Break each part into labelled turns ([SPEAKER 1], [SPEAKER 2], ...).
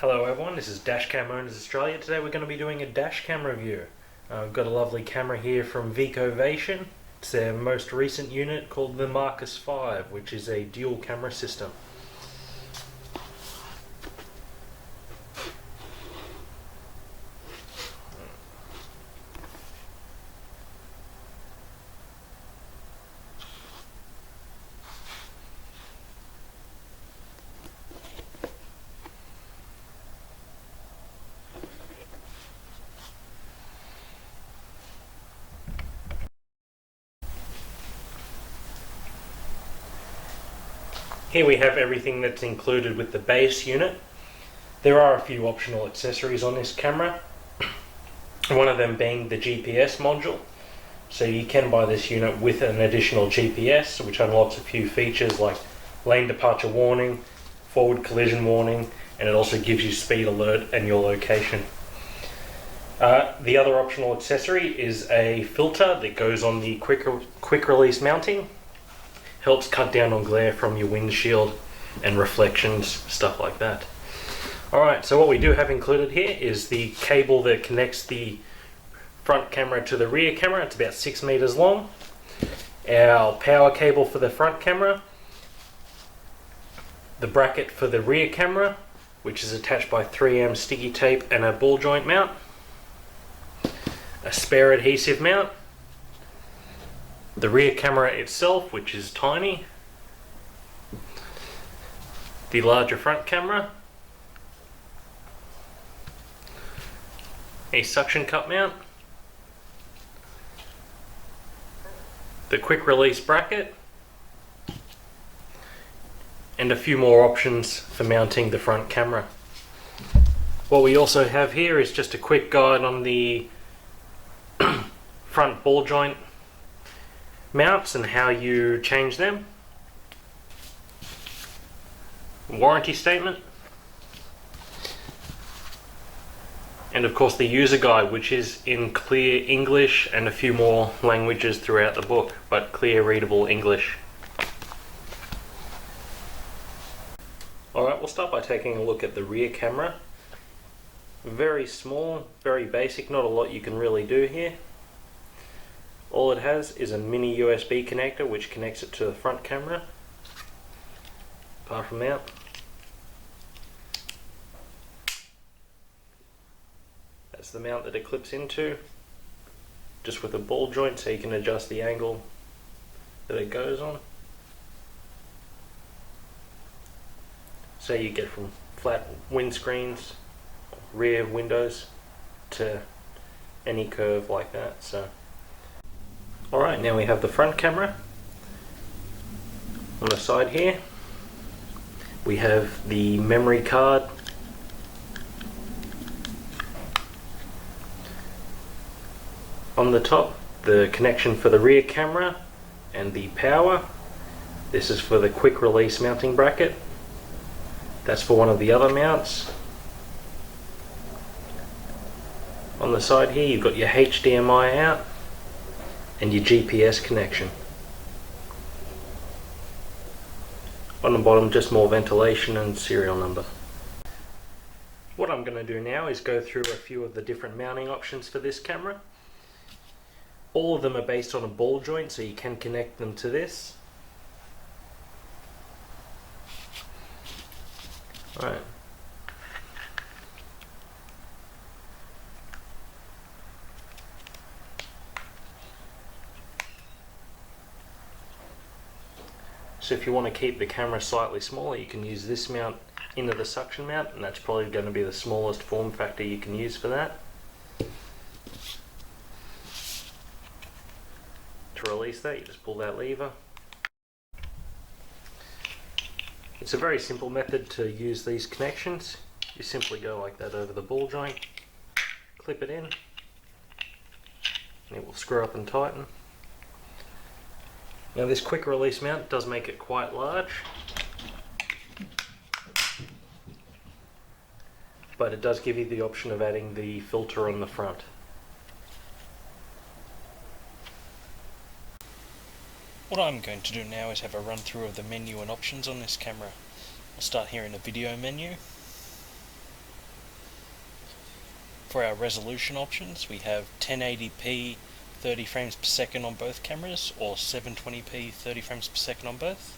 [SPEAKER 1] Hello everyone, this is Dashcam Owners Australia. Today we're going to be doing a dashcam review. We've got a lovely camera here from Vico Vation. It's their most recent unit called the Marcus 5, which is a dual camera system. Here we have everything that's included with the base unit. There are a few optional accessories on this camera, one of them being the GPS module. So you can buy this unit with an additional GPS, which unlocks a few features like lane departure warning, forward collision warning, and it also gives you speed alert and your location. The other optional accessory is a filter that goes on the quick release mounting. Helps cut down on glare from your windshield and reflections, stuff like that. Alright, so what we do have included here is the cable that connects the front camera to the rear camera. It's about 6 meters long. Our power cable for the front camera, the bracket for the rear camera, which is attached by 3M sticky tape and a ball joint mount, a spare adhesive mount, the rear camera itself, which is tiny, the larger front camera, a suction cup mount, the quick release bracket, and a few more options for mounting the front camera. What we also have here is just a quick guide on the front ball joint mounts and how you change them, warranty statement, and of course the user guide, which is in clear English and a few more languages throughout the book, but clear readable English. Alright, we'll start by taking a look at the rear camera. Very small, very basic, not a lot you can really do here. All it has is a mini USB connector which connects it to the front camera. Apart from that, that's the mount that it clips into, just with a ball joint so you can adjust the angle that it goes on. So you get from flat windscreens, rear windows, to any curve like that. Alright, now we have the front camera. On the side here, we have the memory card. On the top, the connection for the rear camera and the power. This is for the quick release mounting bracket. That's for one of the other mounts. On the side here, you've got your HDMI out and your GPS connection. On the bottom, just more ventilation and serial number. What I'm going to do now is go through a few of the different mounting options for this camera. All of them are based on a ball joint, so you can connect them to this. Alright. So if you want to keep the camera slightly smaller, you can use this mount into the suction mount, and that's probably going to be the smallest form factor you can use for that. To release that, you just pull that lever. It's a very simple method to use these connections. You simply go like that over the ball joint, clip it in, and it will screw up and tighten. Now this quick release mount does make it quite large, but it does give you the option of adding the filter on the front. What I'm going to do now is have a run through of the menu and options on this camera. I'll start here in the video menu. For our resolution options, we have 1080p 30 frames per second on both cameras, or 720p 30 frames per second on both.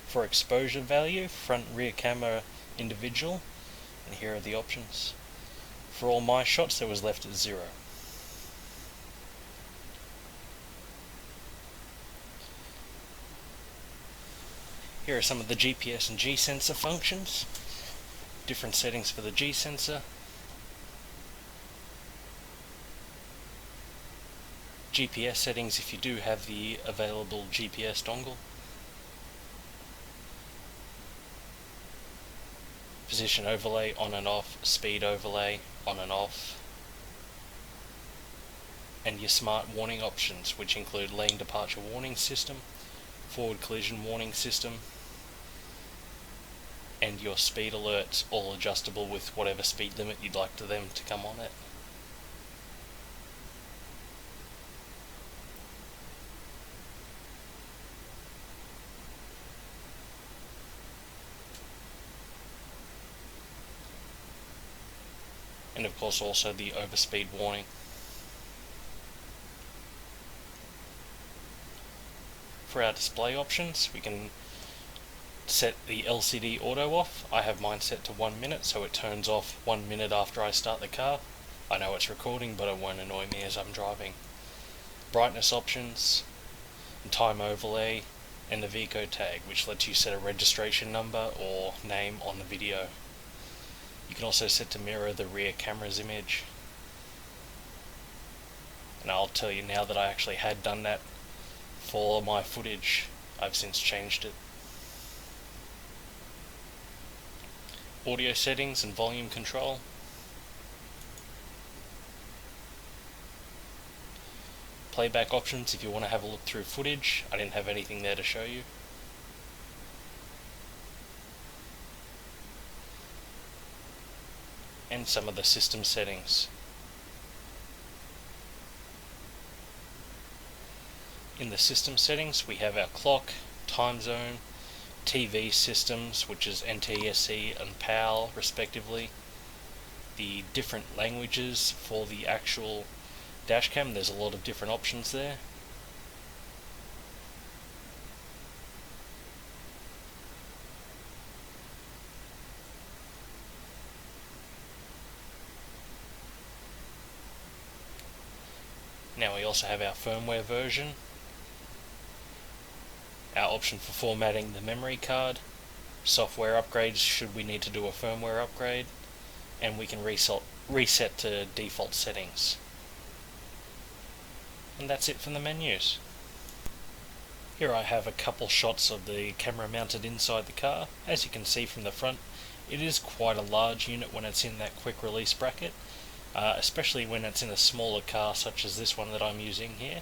[SPEAKER 1] For exposure value, front rear camera individual, and here are the options. For all my shots, there was left at 0. Here are some of the GPS and G sensor functions. Different settings for the G sensor. GPS settings if you do have the available GPS dongle. Position overlay on and off, speed overlay on and off. And your smart warning options, which include lane departure warning system, forward collision warning system, and your speed alerts, all adjustable with whatever speed limit you'd like them to come on at. And of course also the overspeed warning. For our display options, we can set the LCD auto off. I have mine set to 1 minute, so it turns off 1 minute after I start the car. I know it's recording, but it won't annoy me as I'm driving. Brightness options, time overlay, and the Vico tag, which lets you set a registration number or name on the video. You can also set to mirror the rear camera's image. And I'll tell you now that I actually had done that for my footage. I've since changed it. Audio settings and volume control. Playback options if you want to have a look through footage. I didn't have anything there to show you. And some of the system settings. In the system settings, we have our clock, time zone, TV systems, which is NTSC and PAL respectively, the different languages for the actual dashcam. There's a lot of different options there. Now we also have our firmware version, our option for formatting the memory card, software upgrades should we need to do a firmware upgrade, and we can reset to default settings. And that's it from the menus. Here I have a couple shots of the camera mounted inside the car. As you can see from the front, it is quite a large unit when it's in that quick release bracket. Especially when it's in a smaller car such as this one that I'm using here.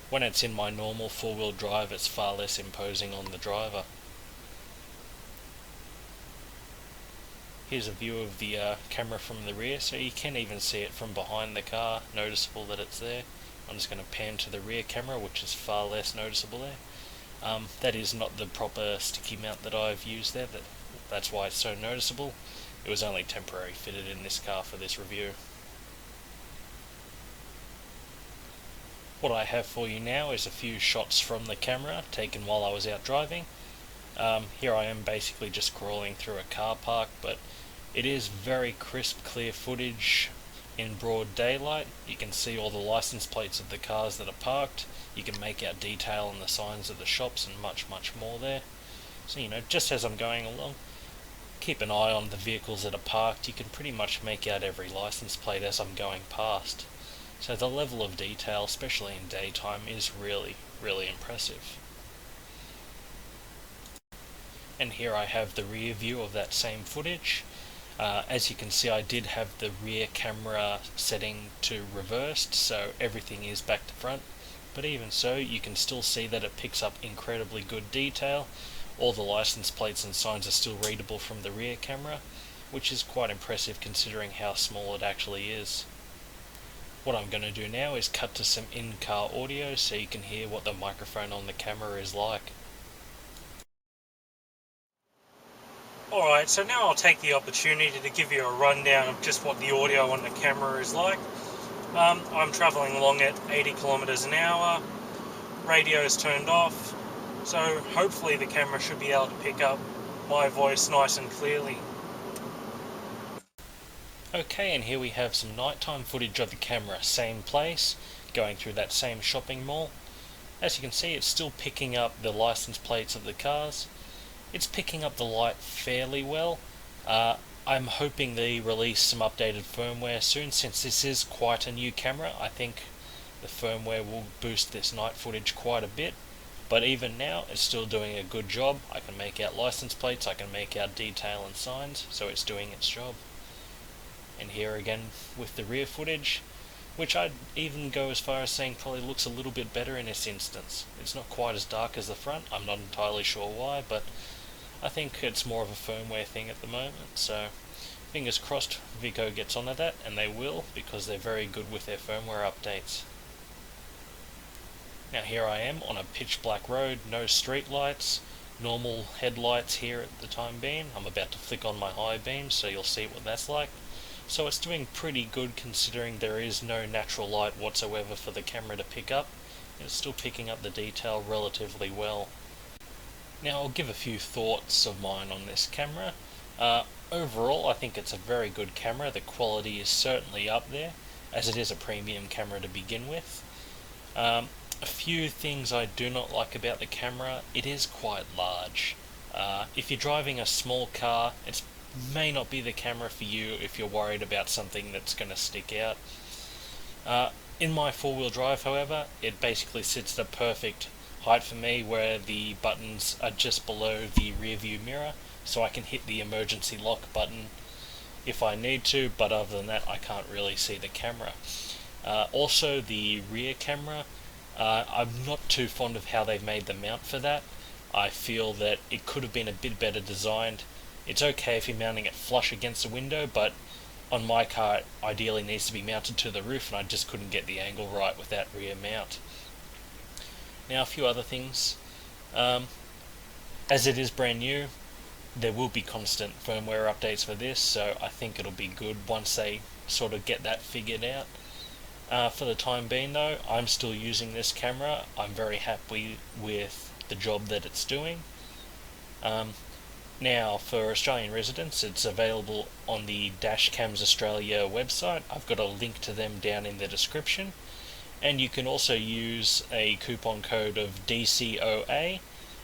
[SPEAKER 1] When it's in my normal four-wheel drive, it's far less imposing on the driver. Here's a view of the camera from the rear, so you can even see it from behind the car, noticeable that it's there. I'm just going to pan to the rear camera, which is far less noticeable there. That is not the proper sticky mount that I've used there, that's why it's so noticeable. It was only temporarily fitted in this car for this review. What I have for you now is a few shots from the camera taken while I was out driving. Here I am basically just crawling through a car park, but it is very crisp, clear footage in broad daylight. You can see all the license plates of the cars that are parked. You can make out detail on the signs of the shops and much more there. So just as I'm going along, keep an eye on the vehicles that are parked. You can pretty much make out every license plate as I'm going past. So the level of detail, especially in daytime, is really impressive. And here I have the rear view of that same footage. As you can see, I did have the rear camera setting to reversed, so everything is back to front. But even so, you can still see that it picks up incredibly good detail. All the license plates and signs are still readable from the rear camera, which is quite impressive considering how small it actually is. What I'm going to do now is cut to some in-car audio so you can hear what the microphone on the camera is like. Alright, so now I'll take the opportunity to give you a rundown of just what the audio on the camera is like. I'm travelling along at 80 kilometers an hour, radio is turned off, so hopefully the camera should be able to pick up my voice nice and clearly. Okay, and here we have some nighttime footage of the camera, same place, going through that same shopping mall. As you can see, it's still picking up the license plates of the cars. It's picking up the light fairly well. I'm hoping they release some updated firmware soon, since this is quite a new camera. I think the firmware will boost this night footage quite a bit, but even now it's still doing a good job. I can make out license plates, I can make out detail and signs, so it's doing its job. And here again with the rear footage, which I'd even go as far as saying probably looks a little bit better in this instance. It's not quite as dark as the front, I'm not entirely sure why, but I think it's more of a firmware thing at the moment, so fingers crossed Vico gets onto that, and they will, because they're very good with their firmware updates. Now here I am on a pitch black road, no street lights, normal headlights here at the time being. I'm about to flick on my high beam, so you'll see what that's like. So it's doing pretty good considering there is no natural light whatsoever for the camera to pick up. It's still picking up the detail relatively well. Now I'll give a few thoughts of mine on this camera. Overall I think it's a very good camera. The quality is certainly up there, as it is a premium camera to begin with. A few things I do not like about the camera: it is quite large. If you're driving a small car, it may not be the camera for you if you're worried about something that's going to stick out. In my four-wheel drive, however, it basically sits at a perfect height for me, where the buttons are just below the rear view mirror, so I can hit the emergency lock button if I need to, but other than that I can't really see the camera. Also the rear camera, I'm not too fond of how they've made the mount for that. I feel that it could have been a bit better designed. It's okay if you're mounting it flush against the window, but on my car it ideally needs to be mounted to the roof, and I just couldn't get the angle right with that rear mount. Now a few other things. As it is brand new, there will be constant firmware updates for this, so I think it'll be good once they sort of get that figured out. For the time being though, I'm still using this camera. I'm very happy with the job that it's doing. Now for Australian residents, it's available on the Dashcams Australia website. I've got a link to them down in the description. And you can also use a coupon code of DCOA,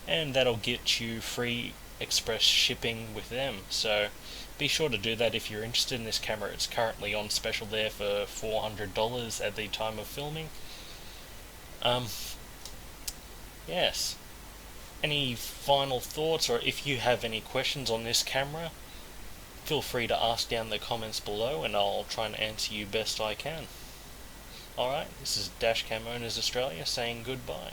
[SPEAKER 1] and that'll get you free express shipping with them. So be sure to do that if you're interested in this camera. It's currently on special there for $400 at the time of filming. Yes. Any final thoughts, or if you have any questions on this camera, feel free to ask down in the comments below, and I'll try and answer you best I can. Alright, this is Dashcam Owners Australia saying goodbye.